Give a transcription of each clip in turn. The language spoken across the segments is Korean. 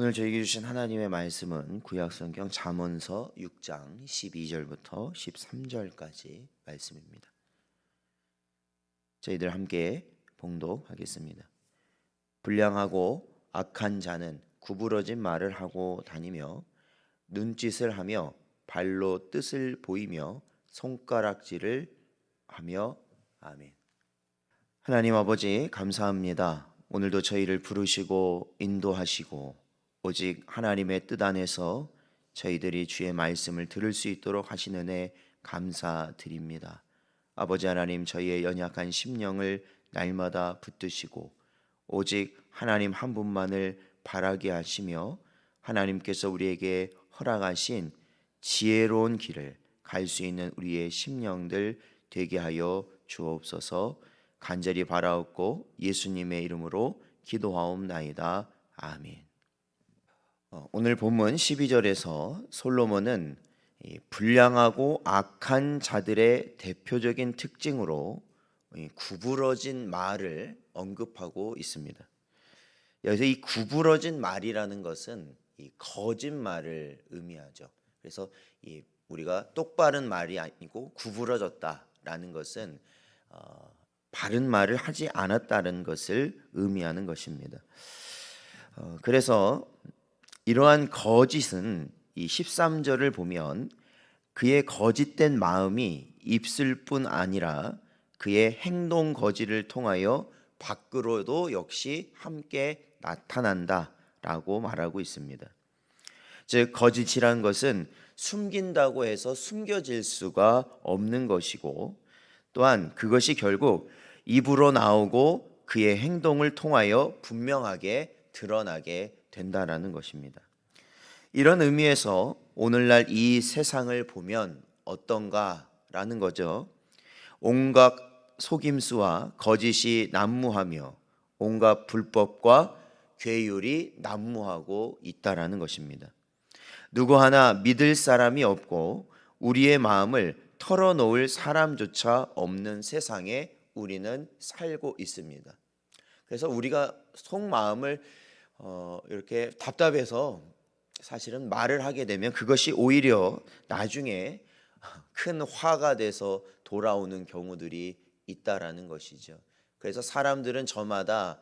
오늘 저에게 주신 하나님의 말씀은 구약성경 잠언서 6장 12절부터 13절까지 말씀입니다. 저희들 함께 봉독하겠습니다. 불량하고 악한 자는 구부러진 말을 하고 다니며 눈짓을 하며 발로 뜻을 보이며 손가락질을 하며 아멘. 하나님 아버지 감사합니다. 오늘도 저희를 부르시고 인도하시고 오직 하나님의 뜻 안에서 저희들이 주의 말씀을 들을 수 있도록 하시는 은혜 감사드립니다. 아버지 하나님, 저희의 연약한 심령을 날마다 붙드시고 오직 하나님 한 분만을 바라게 하시며 하나님께서 우리에게 허락하신 지혜로운 길을 갈 수 있는 우리의 심령들 되게 하여 주옵소서. 간절히 바라옵고 예수님의 이름으로 기도하옵나이다. 아멘. 오늘 본문 12절에서 솔로몬은 불량하고 악한 자들의 대표적인 특징으로 구부러진 말을 언급하고 있습니다. 여기서 이 구부러진 말이라는 것은 이 거짓말을 의미하죠. 그래서 우리가 똑바른 말이 아니고 구부러졌다라는 것은 바른 말을 하지 않았다는 것을 의미하는 것입니다. 그래서 이러한 거짓은 이 13절을 보면 그의 거짓된 마음이 입술뿐 아니라 그의 행동 거짓을 통하여 밖으로도 역시 함께 나타난다라고 말하고 있습니다. 즉 거짓이란 것은 숨긴다고 해서 숨겨질 수가 없는 것이고 또한 그것이 결국 입으로 나오고 그의 행동을 통하여 분명하게 드러나게 된다라는 것입니다. 이런 의미에서 오늘날 이 세상을 보면 어떤가라는 거죠. 온갖 속임수와 거짓이 난무하며 온갖 불법과 괴율이 난무하고 있다라는 것입니다. 누구 하나 믿을 사람이 없고 우리의 마음을 털어놓을 사람조차 없는 세상에 우리는 살고 있습니다. 그래서 우리가 속마음을 이렇게 답답해서 사실은 말을 하게 되면 그것이 오히려 나중에 큰 화가 돼서 돌아오는 경우들이 있다라는 것이죠. 그래서 사람들은 저마다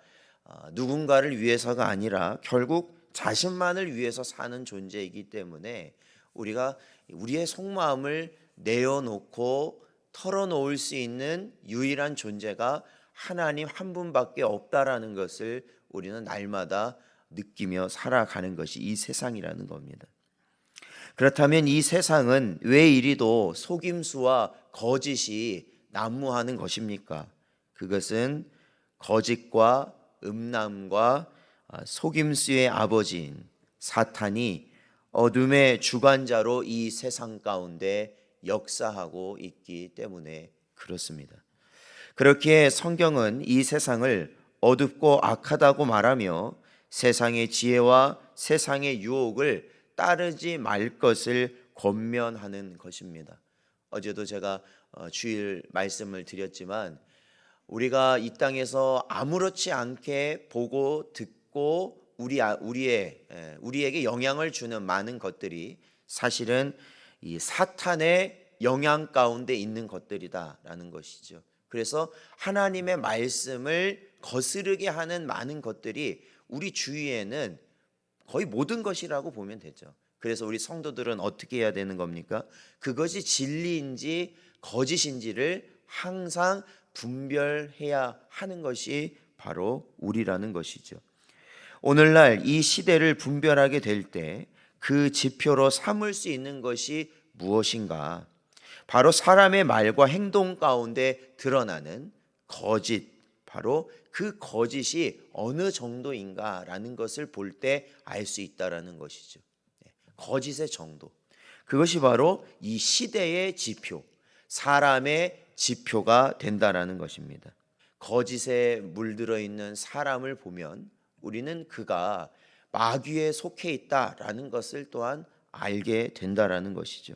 누군가를 위해서가 아니라 결국 자신만을 위해서 사는 존재이기 때문에 우리가 우리의 속마음을 내어놓고 털어놓을 수 있는 유일한 존재가 하나님 한 분밖에 없다라는 것을 우리는 날마다 느끼며 살아가는 것이 이 세상이라는 겁니다. 그렇다면 이 세상은 왜 이리도 속임수와 거짓이 난무하는 것입니까? 그것은 거짓과 음란과 속임수의 아버지인 사탄이 어둠의 주관자로 이 세상 가운데 역사하고 있기 때문에 그렇습니다. 그렇기에 성경은 이 세상을 어둡고 악하다고 말하며 세상의 지혜와 세상의 유혹을 따르지 말 것을 권면하는 것입니다. 어제도 제가 주일 말씀을 드렸지만 우리가 이 땅에서 아무렇지 않게 보고 듣고 우리에게 영향을 주는 많은 것들이 사실은 이 사탄의 영향 가운데 있는 것들이다라는 것이죠. 그래서 하나님의 말씀을 거스르게 하는 많은 것들이 우리 주위에는 거의 모든 것이라고 보면 되죠. 그래서 우리 성도들은 어떻게 해야 되는 겁니까? 그것이 진리인지 거짓인지를 항상 분별해야 하는 것이 바로 우리라는 것이죠. 오늘날 이 시대를 분별하게 될 때 그 지표로 삼을 수 있는 것이 무엇인가? 바로 사람의 말과 행동 가운데 드러나는 거짓, 바로 그 거짓이 어느 정도인가라는 것을 볼 때 알 수 있다라는 것이죠. 거짓의 정도. 그것이 바로 이 시대의 지표, 사람의 지표가 된다라는 것입니다. 거짓에 물들어 있는 사람을 보면 우리는 그가 마귀에 속해 있다라는 것을 또한 알게 된다라는 것이죠.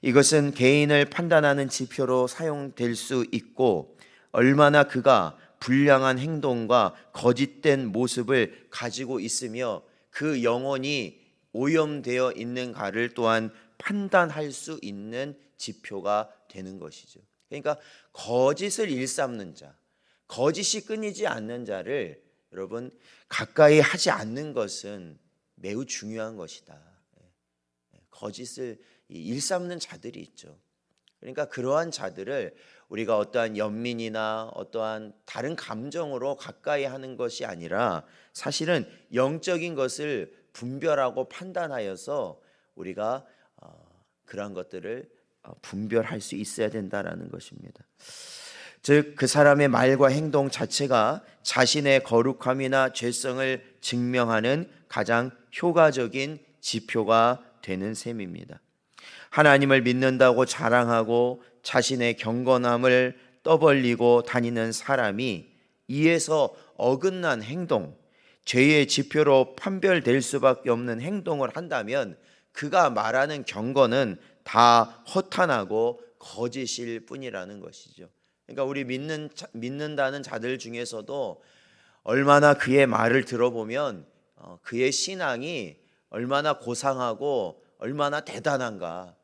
이것은 개인을 판단하는 지표로 사용될 수 있고 얼마나 그가 불량한 행동과 거짓된 모습을 가지고 있으며 그 영혼이 오염되어 있는가를 또한 판단할 수 있는 지표가 되는 것이죠. 그러니까 거짓을 일삼는 자, 거짓이 끊이지 않는 자를 여러분 가까이 하지 않는 것은 매우 중요한 것이다. 거짓을 일삼는 자들이 있죠. 그러니까 그러한 자들을 우리가 어떠한 연민이나 어떠한 다른 감정으로 가까이 하는 것이 아니라 사실은 영적인 것을 분별하고 판단하여서 우리가 그러한 것들을 분별할 수 있어야 된다라는 것입니다. 즉 그 사람의 말과 행동 자체가 자신의 거룩함이나 죄성을 증명하는 가장 효과적인 지표가 되는 셈입니다. 하나님을 믿는다고 자랑하고 자신의 경건함을 떠벌리고 다니는 사람이 이에서 어긋난 행동, 죄의 지표로 판별될 수밖에 없는 행동을 한다면 그가 말하는 경건은 다 허탄하고 거짓일 뿐이라는 것이죠. 그러니까 우리 믿는다는 자들 중에서도 얼마나 그의 말을 들어보면 그의 신앙이 얼마나 고상하고 얼마나 대단한가.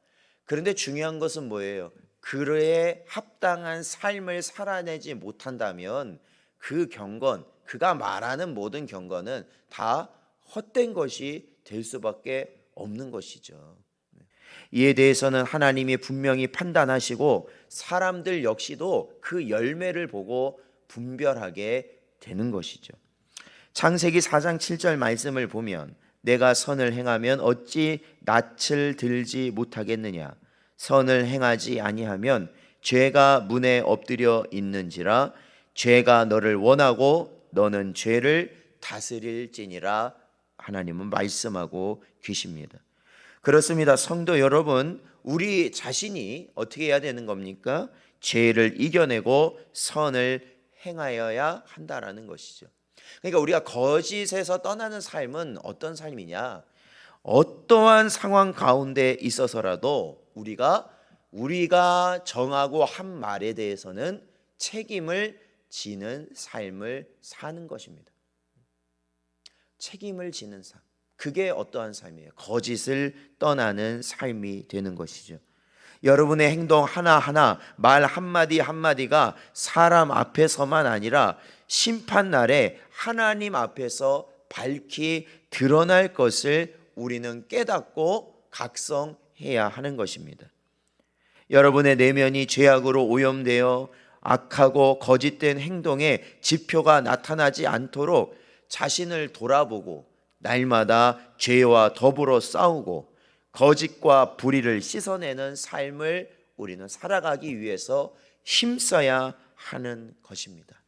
그런데 중요한 것은 뭐예요? 그의 합당한 삶을 살아내지 못한다면 그 경건, 그가 말하는 모든 경건은 다 헛된 것이 될 수밖에 없는 것이죠. 이에 대해서는 하나님이 분명히 판단하시고 사람들 역시도 그 열매를 보고 분별하게 되는 것이죠. 창세기 4장 7절 말씀을 보면 내가 선을 행하면 어찌 낯을 들지 못하겠느냐. 선을 행하지 아니하면 죄가 문에 엎드려 있는지라. 죄가 너를 원하고 너는 죄를 다스릴지니라. 하나님은 말씀하고 계십니다. 그렇습니다. 성도 여러분, 우리 자신이 어떻게 해야 되는 겁니까? 죄를 이겨내고 선을 행하여야 한다라는 것이죠. 그러니까 우리가 거짓에서 떠나는 삶은 어떤 삶이냐? 어떠한 상황 가운데 있어서라도 우리가 정하고 한 말에 대해서는 책임을 지는 삶을 사는 것입니다. 책임을 지는 삶. 그게 어떠한 삶이에요? 거짓을 떠나는 삶이 되는 것이죠. 여러분의 행동 하나하나, 말 한마디 한마디가 사람 앞에서만 아니라 심판날에 하나님 앞에서 밝히 드러날 것을 우리는 깨닫고 각성해야 하는 것입니다. 여러분의 내면이 죄악으로 오염되어 악하고 거짓된 행동의 지표가 나타나지 않도록 자신을 돌아보고 날마다 죄와 더불어 싸우고 거짓과 불의를 씻어내는 삶을 우리는 살아가기 위해서 힘써야 하는 것입니다.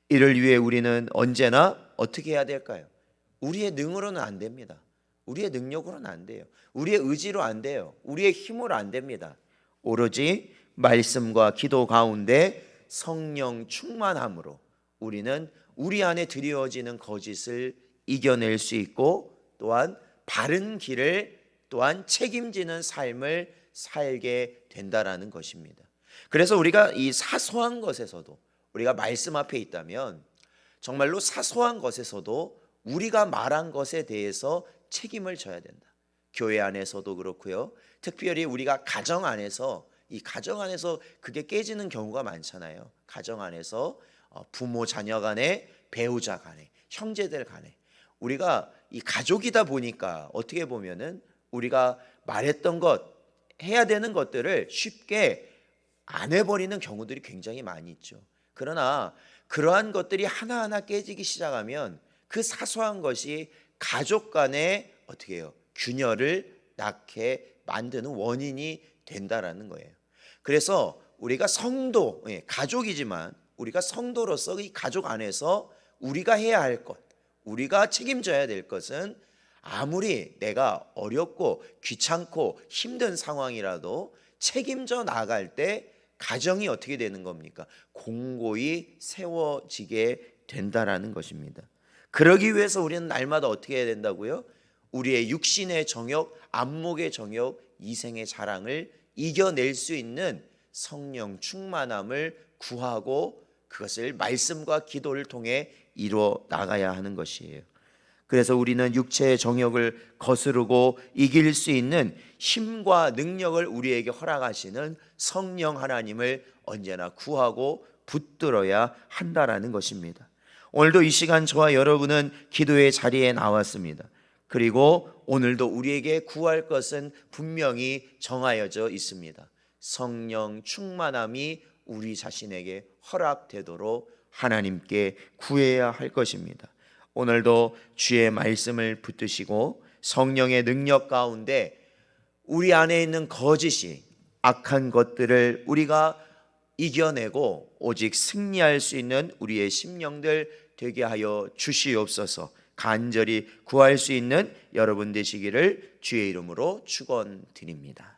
이를 위해 우리는 언제나 어떻게 해야 될까요? 우리의 능으로는 안 됩니다. 우리의 능력으로는 안 돼요. 우리의 의지로 안 돼요. 우리의 힘으로 안 됩니다. 오로지 말씀과 기도 가운데 성령 충만함으로 우리는 우리 안에 드리워지는 거짓을 이겨낼 수 있고 또한 바른 길을 또한 책임지는 삶을 살게 된다라는 것입니다. 그래서 우리가 이 사소한 것에서도 우리가 말씀 앞에 있다면 정말로 사소한 것에서도 우리가 말한 것에 대해서 책임을 져야 된다. 교회 안에서도 그렇고요. 특별히 우리가 가정 안에서 이 가정 안에서 그게 깨지는 경우가 많잖아요. 가정 안에서 부모 자녀 간에 배우자 간에 형제들 간에 우리가 이 가족이다 보니까 어떻게 보면은 우리가 말했던 것 해야 되는 것들을 쉽게 안 해버리는 경우들이 굉장히 많이 있죠. 그러나 그러한 것들이 하나하나 깨지기 시작하면 그 사소한 것이 가족 간에 어떻게 해요? 균열을 낳게 만드는 원인이 된다라는 거예요. 그래서 우리가 성도, 가족이지만 우리가 성도로서 이 가족 안에서 우리가 해야 할 것, 우리가 책임져야 될 것은 아무리 내가 어렵고 귀찮고 힘든 상황이라도 책임져 나갈 때 가정이 어떻게 되는 겁니까? 공고히 세워지게 된다라는 것입니다. 그러기 위해서 우리는 날마다 어떻게 해야 된다고요? 우리의 육신의 정욕, 안목의 정욕, 이생의 자랑을 이겨낼 수 있는 성령 충만함을 구하고 그것을 말씀과 기도를 통해 이루어 나가야 하는 것이에요. 그래서 우리는 육체의 정욕을 거스르고 이길 수 있는 힘과 능력을 우리에게 허락하시는 성령 하나님을 언제나 구하고 붙들어야 한다라는 것입니다. 오늘도 이 시간 저와 여러분은 기도의 자리에 나왔습니다. 그리고 오늘도 우리에게 구할 것은 분명히 정하여져 있습니다. 성령 충만함이 우리 자신에게 허락되도록 하나님께 구해야 할 것입니다. 오늘도 주의 말씀을 붙드시고 성령의 능력 가운데 우리 안에 있는 거짓이, 악한 것들을 우리가 이겨내고 오직 승리할 수 있는 우리의 심령들 되게 하여 주시옵소서. 간절히 구할 수 있는 여러분 되시기를 주의 이름으로 축원드립니다.